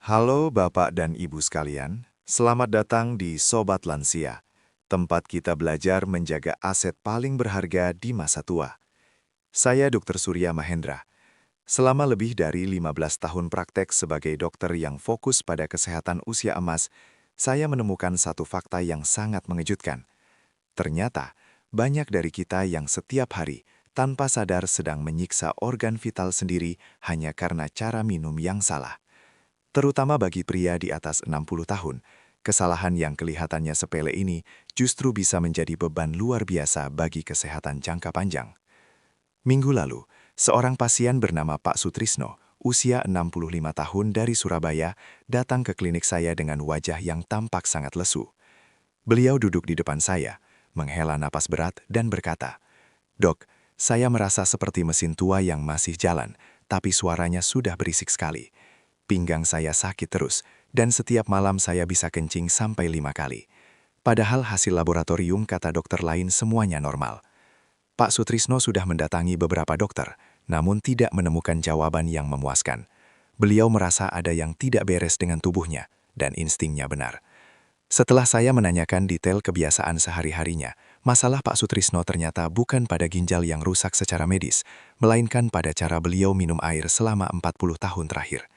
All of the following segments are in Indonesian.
Halo Bapak dan Ibu sekalian, selamat datang di Sobat Lansia, tempat kita belajar menjaga aset paling berharga di masa tua. Saya Dr. Surya Mahendra. Selama lebih dari 15 tahun praktek sebagai dokter yang fokus pada kesehatan usia emas, saya menemukan satu fakta yang sangat mengejutkan. Ternyata, banyak dari kita yang setiap hari tanpa sadar sedang menyiksa organ vital sendiri hanya karena cara minum yang salah. Terutama bagi pria di atas 60 tahun, kesalahan yang kelihatannya sepele ini justru bisa menjadi beban luar biasa bagi kesehatan jangka panjang. Minggu lalu, seorang pasien bernama Pak Sutrisno, usia 65 tahun dari Surabaya, datang ke klinik saya dengan wajah yang tampak sangat lesu. Beliau duduk di depan saya, menghela napas berat dan berkata, "Dok, saya merasa seperti mesin tua yang masih jalan, tapi suaranya sudah berisik sekali. Pinggang saya sakit terus, dan setiap malam saya bisa kencing sampai 5 kali. Padahal hasil laboratorium kata dokter lain semuanya normal." Pak Sutrisno sudah mendatangi beberapa dokter, namun tidak menemukan jawaban yang memuaskan. Beliau merasa ada yang tidak beres dengan tubuhnya, dan instingnya benar. Setelah saya menanyakan detail kebiasaan sehari-harinya, masalah Pak Sutrisno ternyata bukan pada ginjal yang rusak secara medis, melainkan pada cara beliau minum air selama 40 tahun terakhir.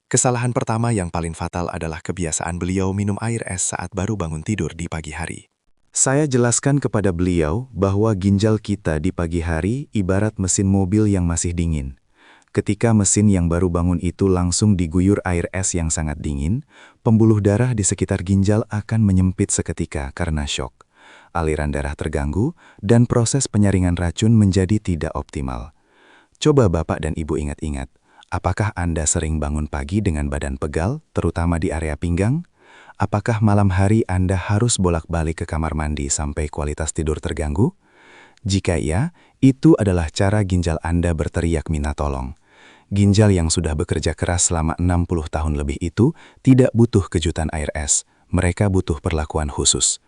Kesalahan pertama yang paling fatal adalah kebiasaan beliau minum air es saat baru bangun tidur di pagi hari. Saya jelaskan kepada beliau bahwa ginjal kita di pagi hari ibarat mesin mobil yang masih dingin. Ketika mesin yang baru bangun itu langsung diguyur air es yang sangat dingin, pembuluh darah di sekitar ginjal akan menyempit seketika karena syok. Aliran darah terganggu, dan proses penyaringan racun menjadi tidak optimal. Coba Bapak dan Ibu ingat-ingat, apakah Anda sering bangun pagi dengan badan pegal, terutama di area pinggang? Apakah malam hari Anda harus bolak-balik ke kamar mandi sampai kualitas tidur terganggu? Jika iya, itu adalah cara ginjal Anda berteriak minta tolong. Ginjal yang sudah bekerja keras selama 60 tahun lebih itu tidak butuh kejutan air es, mereka butuh perlakuan khusus.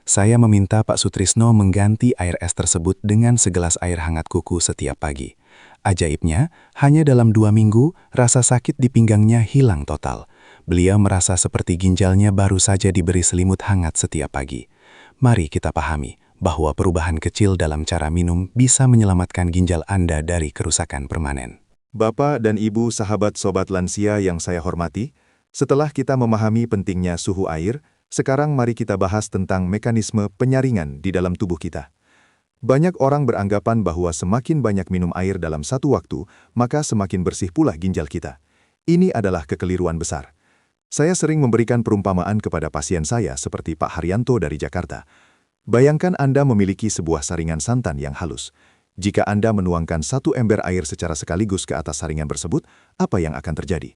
Saya meminta Pak Sutrisno mengganti air es tersebut dengan segelas air hangat kuku setiap pagi. Ajaibnya, hanya dalam 2 minggu, rasa sakit di pinggangnya hilang total. Beliau merasa seperti ginjalnya baru saja diberi selimut hangat setiap pagi. Mari kita pahami bahwa perubahan kecil dalam cara minum bisa menyelamatkan ginjal Anda dari kerusakan permanen. Bapak dan Ibu sahabat Sobat Lansia yang saya hormati, setelah kita memahami pentingnya suhu air, sekarang mari kita bahas tentang mekanisme penyaringan di dalam tubuh kita. Banyak orang beranggapan bahwa semakin banyak minum air dalam satu waktu, maka semakin bersih pula ginjal kita. Ini adalah kekeliruan besar. Saya sering memberikan perumpamaan kepada pasien saya seperti Pak Haryanto dari Jakarta. Bayangkan Anda memiliki sebuah saringan santan yang halus. Jika Anda menuangkan 1 ember air secara sekaligus ke atas saringan tersebut, apa yang akan terjadi?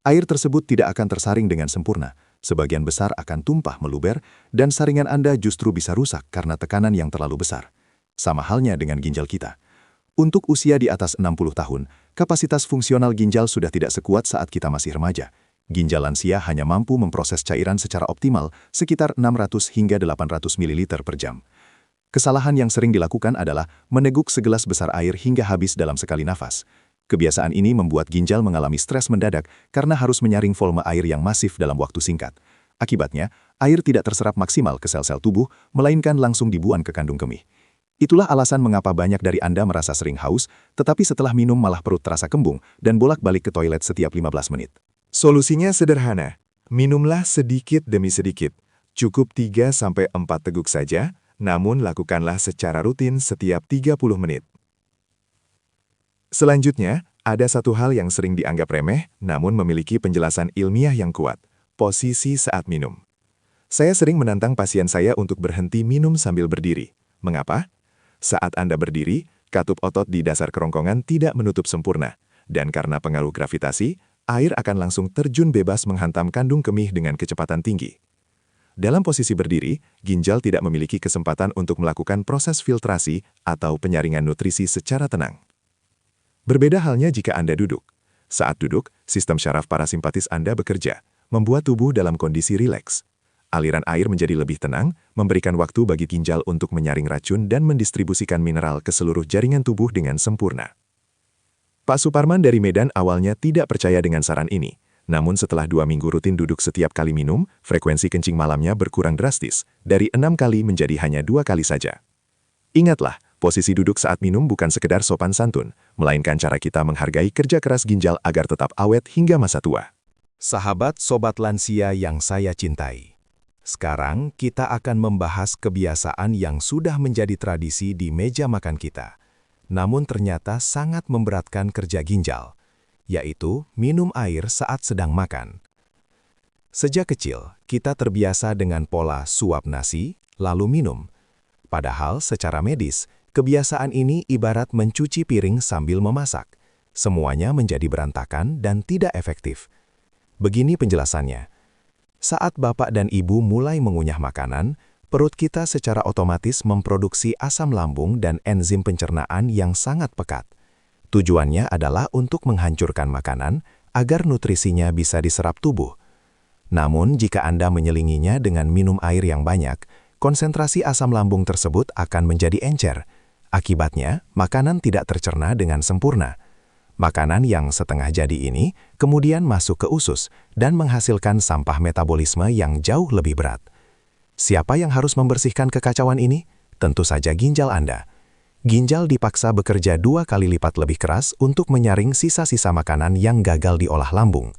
Air tersebut tidak akan tersaring dengan sempurna. Sebagian besar akan tumpah meluber, dan saringan Anda justru bisa rusak karena tekanan yang terlalu besar. Sama halnya dengan ginjal kita. Untuk usia di atas 60 tahun, kapasitas fungsional ginjal sudah tidak sekuat saat kita masih remaja. Ginjal lansia hanya mampu memproses cairan secara optimal sekitar 600 hingga 800 ml per jam. Kesalahan yang sering dilakukan adalah meneguk segelas besar air hingga habis dalam sekali nafas. Kebiasaan ini membuat ginjal mengalami stres mendadak karena harus menyaring volume air yang masif dalam waktu singkat. Akibatnya, air tidak terserap maksimal ke sel-sel tubuh, melainkan langsung dibuang ke kandung kemih. Itulah alasan mengapa banyak dari Anda merasa sering haus, tetapi setelah minum malah perut terasa kembung dan bolak-balik ke toilet setiap 15 menit. Solusinya sederhana, minumlah sedikit demi sedikit. Cukup 3-4 teguk saja, namun lakukanlah secara rutin setiap 30 menit. Selanjutnya, ada satu hal yang sering dianggap remeh, namun memiliki penjelasan ilmiah yang kuat, posisi saat minum. Saya sering menantang pasien saya untuk berhenti minum sambil berdiri. Mengapa? Saat Anda berdiri, katup otot di dasar kerongkongan tidak menutup sempurna, dan karena pengaruh gravitasi, air akan langsung terjun bebas menghantam kandung kemih dengan kecepatan tinggi. Dalam posisi berdiri, ginjal tidak memiliki kesempatan untuk melakukan proses filtrasi atau penyaringan nutrisi secara tenang. Berbeda halnya jika Anda duduk. Saat duduk, sistem syaraf parasimpatis Anda bekerja, membuat tubuh dalam kondisi rileks. Aliran air menjadi lebih tenang, memberikan waktu bagi ginjal untuk menyaring racun dan mendistribusikan mineral ke seluruh jaringan tubuh dengan sempurna. Pak Suparman dari Medan awalnya tidak percaya dengan saran ini, Namun setelah 2 minggu rutin duduk setiap kali minum, frekuensi kencing malamnya berkurang drastis, dari 6 kali menjadi hanya 2 kali saja. Ingatlah, posisi duduk saat minum bukan sekedar sopan santun, melainkan cara kita menghargai kerja keras ginjal agar tetap awet hingga masa tua. Sahabat sobat lansia yang saya cintai. Sekarang kita akan membahas kebiasaan yang sudah menjadi tradisi di meja makan kita, namun ternyata sangat memberatkan kerja ginjal, yaitu minum air saat sedang makan. Sejak kecil, kita terbiasa dengan pola suap nasi, lalu minum. Padahal secara medis, kebiasaan ini ibarat mencuci piring sambil memasak. Semuanya menjadi berantakan dan tidak efektif. Begini penjelasannya. Saat bapak dan ibu mulai mengunyah makanan, perut kita secara otomatis memproduksi asam lambung dan enzim pencernaan yang sangat pekat. Tujuannya adalah untuk menghancurkan makanan agar nutrisinya bisa diserap tubuh. Namun, jika Anda menyelinginya dengan minum air yang banyak, konsentrasi asam lambung tersebut akan menjadi encer. Akibatnya, makanan tidak tercerna dengan sempurna. Makanan yang setengah jadi ini kemudian masuk ke usus dan menghasilkan sampah metabolisme yang jauh lebih berat. Siapa yang harus membersihkan kekacauan ini? Tentu saja ginjal Anda. Ginjal dipaksa bekerja 2 kali lipat lebih keras untuk menyaring sisa-sisa makanan yang gagal diolah lambung.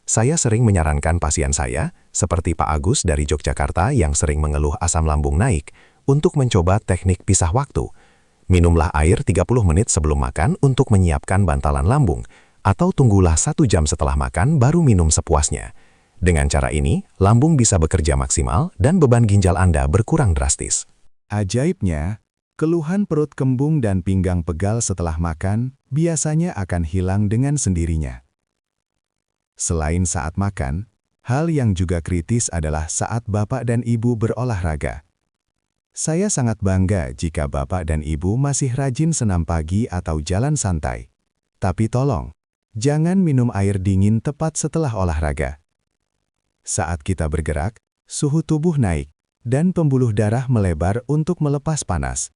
Saya sering menyarankan pasien saya, seperti Pak Agus dari Yogyakarta yang sering mengeluh asam lambung naik, untuk mencoba teknik pisah waktu. Minumlah air 30 menit sebelum makan untuk menyiapkan bantalan lambung, atau tunggulah 1 jam setelah makan baru minum sepuasnya. Dengan cara ini, lambung bisa bekerja maksimal dan beban ginjal Anda berkurang drastis. Ajaibnya, keluhan perut kembung dan pinggang pegal setelah makan biasanya akan hilang dengan sendirinya. Selain saat makan, hal yang juga kritis adalah saat bapak dan ibu berolahraga. Saya sangat bangga jika bapak dan ibu masih rajin senam pagi atau jalan santai. Tapi tolong, jangan minum air dingin tepat setelah olahraga. Saat kita bergerak, suhu tubuh naik, dan pembuluh darah melebar untuk melepas panas.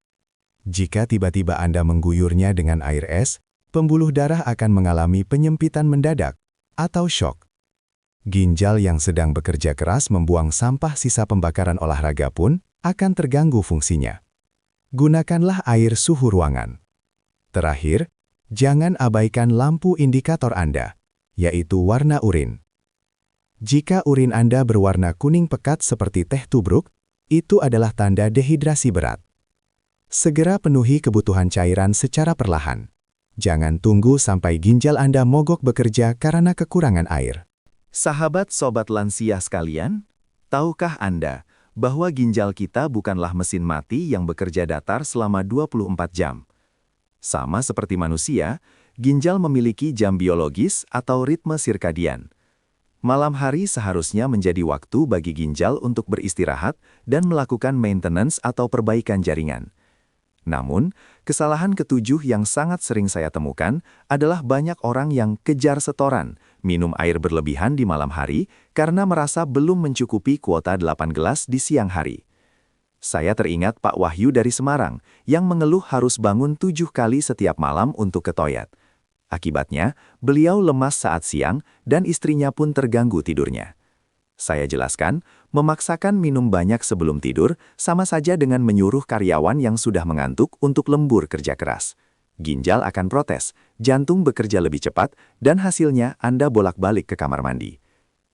Jika tiba-tiba Anda mengguyurnya dengan air es, pembuluh darah akan mengalami penyempitan mendadak atau shock. Ginjal yang sedang bekerja keras membuang sampah sisa pembakaran olahraga pun akan terganggu fungsinya. Gunakanlah air suhu ruangan. Terakhir, jangan abaikan lampu indikator Anda, yaitu warna urin. Jika urin Anda berwarna kuning pekat seperti teh tubruk, itu adalah tanda dehidrasi berat. Segera penuhi kebutuhan cairan secara perlahan. Jangan tunggu sampai ginjal Anda mogok bekerja karena kekurangan air. Sahabat sobat lansia sekalian, tahukah Anda bahwa ginjal kita bukanlah mesin mati yang bekerja datar selama 24 jam? Sama seperti manusia, ginjal memiliki jam biologis atau ritme sirkadian. Malam hari seharusnya menjadi waktu bagi ginjal untuk beristirahat dan melakukan maintenance atau perbaikan jaringan. Namun, kesalahan ketujuh yang sangat sering saya temukan adalah banyak orang yang kejar setoran, minum air berlebihan di malam hari karena merasa belum mencukupi kuota 8 gelas di siang hari. Saya teringat Pak Wahyu dari Semarang yang mengeluh harus bangun 7 kali setiap malam untuk ke toilet. Akibatnya, beliau lemas saat siang dan istrinya pun terganggu tidurnya. Saya jelaskan, memaksakan minum banyak sebelum tidur sama saja dengan menyuruh karyawan yang sudah mengantuk untuk lembur kerja keras. Ginjal akan protes, jantung bekerja lebih cepat, dan hasilnya Anda bolak-balik ke kamar mandi.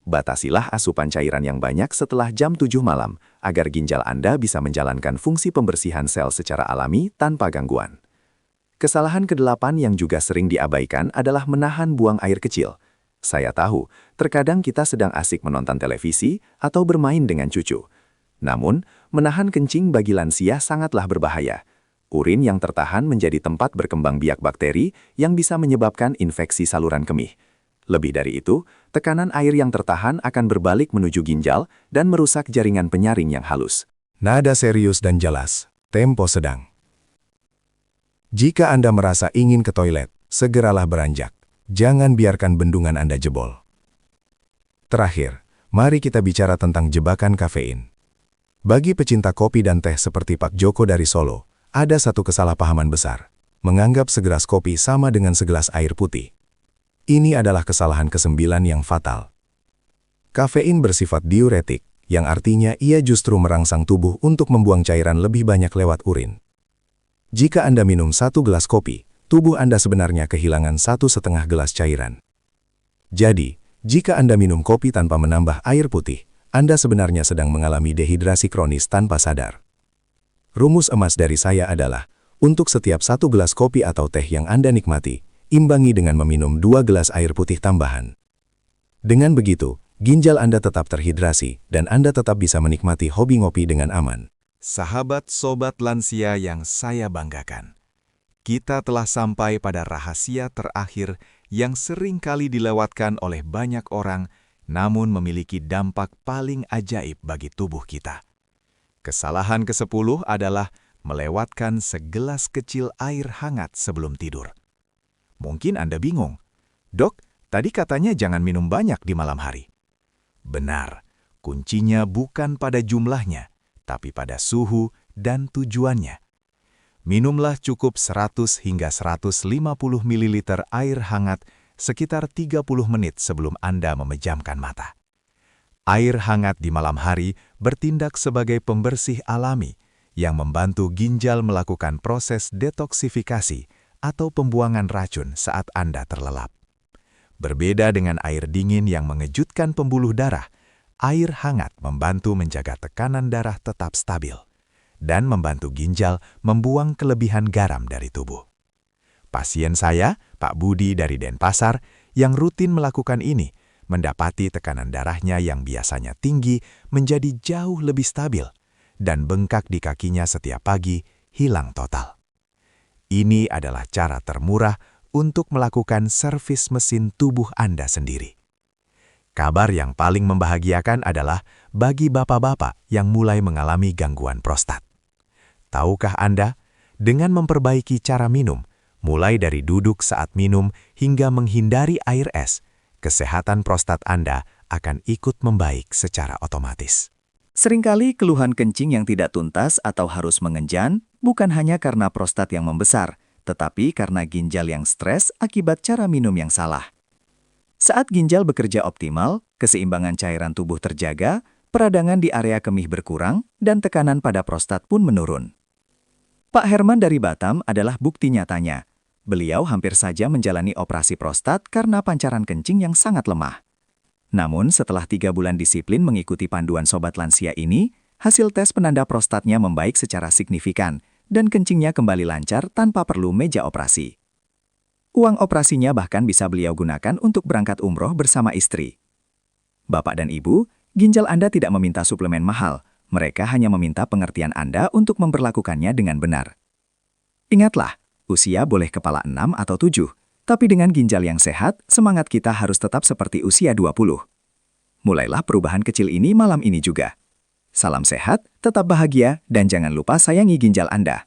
Batasilah asupan cairan yang banyak setelah jam 7 malam, agar ginjal Anda bisa menjalankan fungsi pembersihan sel secara alami tanpa gangguan. Kesalahan ke-8 yang juga sering diabaikan adalah menahan buang air kecil. Saya tahu, terkadang kita sedang asik menonton televisi atau bermain dengan cucu. Namun, menahan kencing bagi lansia sangatlah berbahaya. Urin yang tertahan menjadi tempat berkembang biak bakteri yang bisa menyebabkan infeksi saluran kemih. Lebih dari itu, tekanan air yang tertahan akan berbalik menuju ginjal dan merusak jaringan penyaring yang halus. Nada serius dan jelas, tempo sedang. Jika Anda merasa ingin ke toilet, segeralah beranjak. Jangan biarkan bendungan Anda jebol. Terakhir, mari kita bicara tentang jebakan kafein. Bagi pecinta kopi dan teh seperti Pak Joko dari Solo, ada satu kesalahpahaman besar, menganggap segelas kopi sama dengan segelas air putih. Ini adalah kesalahan ke-9 yang fatal. Kafein bersifat diuretik, yang artinya ia justru merangsang tubuh untuk membuang cairan lebih banyak lewat urin. Jika Anda minum 1 gelas kopi, tubuh Anda sebenarnya kehilangan 1,5 gelas cairan. Jadi, jika Anda minum kopi tanpa menambah air putih, Anda sebenarnya sedang mengalami dehidrasi kronis tanpa sadar. Rumus emas dari saya adalah, untuk setiap 1 gelas kopi atau teh yang Anda nikmati, imbangi dengan meminum 2 gelas air putih tambahan. Dengan begitu, ginjal Anda tetap terhidrasi dan Anda tetap bisa menikmati hobi ngopi dengan aman. Sahabat sobat lansia yang saya banggakan, kita telah sampai pada rahasia terakhir yang sering kali dilewatkan oleh banyak orang, namun memiliki dampak paling ajaib bagi tubuh kita. Kesalahan ke-10 adalah melewatkan segelas kecil air hangat sebelum tidur. Mungkin Anda bingung, "Dok, tadi katanya jangan minum banyak di malam hari." Benar, kuncinya bukan pada jumlahnya, tapi pada suhu dan tujuannya. Minumlah cukup 100 hingga 150 ml air hangat sekitar 30 menit sebelum Anda memejamkan mata. Air hangat di malam hari bertindak sebagai pembersih alami yang membantu ginjal melakukan proses detoksifikasi atau pembuangan racun saat Anda terlelap. Berbeda dengan air dingin yang mengejutkan pembuluh darah, air hangat membantu menjaga tekanan darah tetap stabil dan membantu ginjal membuang kelebihan garam dari tubuh. Pasien saya, Pak Budi dari Denpasar, yang rutin melakukan ini, mendapati tekanan darahnya yang biasanya tinggi menjadi jauh lebih stabil dan bengkak di kakinya setiap pagi hilang total. Ini adalah cara termurah untuk melakukan servis mesin tubuh Anda sendiri. Kabar yang paling membahagiakan adalah bagi bapak-bapak yang mulai mengalami gangguan prostat. Tahukah Anda, dengan memperbaiki cara minum, mulai dari duduk saat minum hingga menghindari air es, kesehatan prostat Anda akan ikut membaik secara otomatis. Seringkali keluhan kencing yang tidak tuntas atau harus mengenjan bukan hanya karena prostat yang membesar, tetapi karena ginjal yang stres akibat cara minum yang salah. Saat ginjal bekerja optimal, keseimbangan cairan tubuh terjaga, peradangan di area kemih berkurang, dan tekanan pada prostat pun menurun. Pak Herman dari Batam adalah bukti nyatanya. Beliau hampir saja menjalani operasi prostat karena pancaran kencing yang sangat lemah. Namun setelah 3 bulan disiplin mengikuti panduan Sobat Lansia ini, hasil tes penanda prostatnya membaik secara signifikan, dan kencingnya kembali lancar tanpa perlu meja operasi. Uang operasinya bahkan bisa beliau gunakan untuk berangkat umroh bersama istri. Bapak dan Ibu, ginjal Anda tidak meminta suplemen mahal, mereka hanya meminta pengertian Anda untuk memperlakukannya dengan benar. Ingatlah, usia boleh kepala 6 atau 7, tapi dengan ginjal yang sehat, semangat kita harus tetap seperti usia 20. Mulailah perubahan kecil ini malam ini juga. Salam sehat, tetap bahagia, dan jangan lupa sayangi ginjal Anda.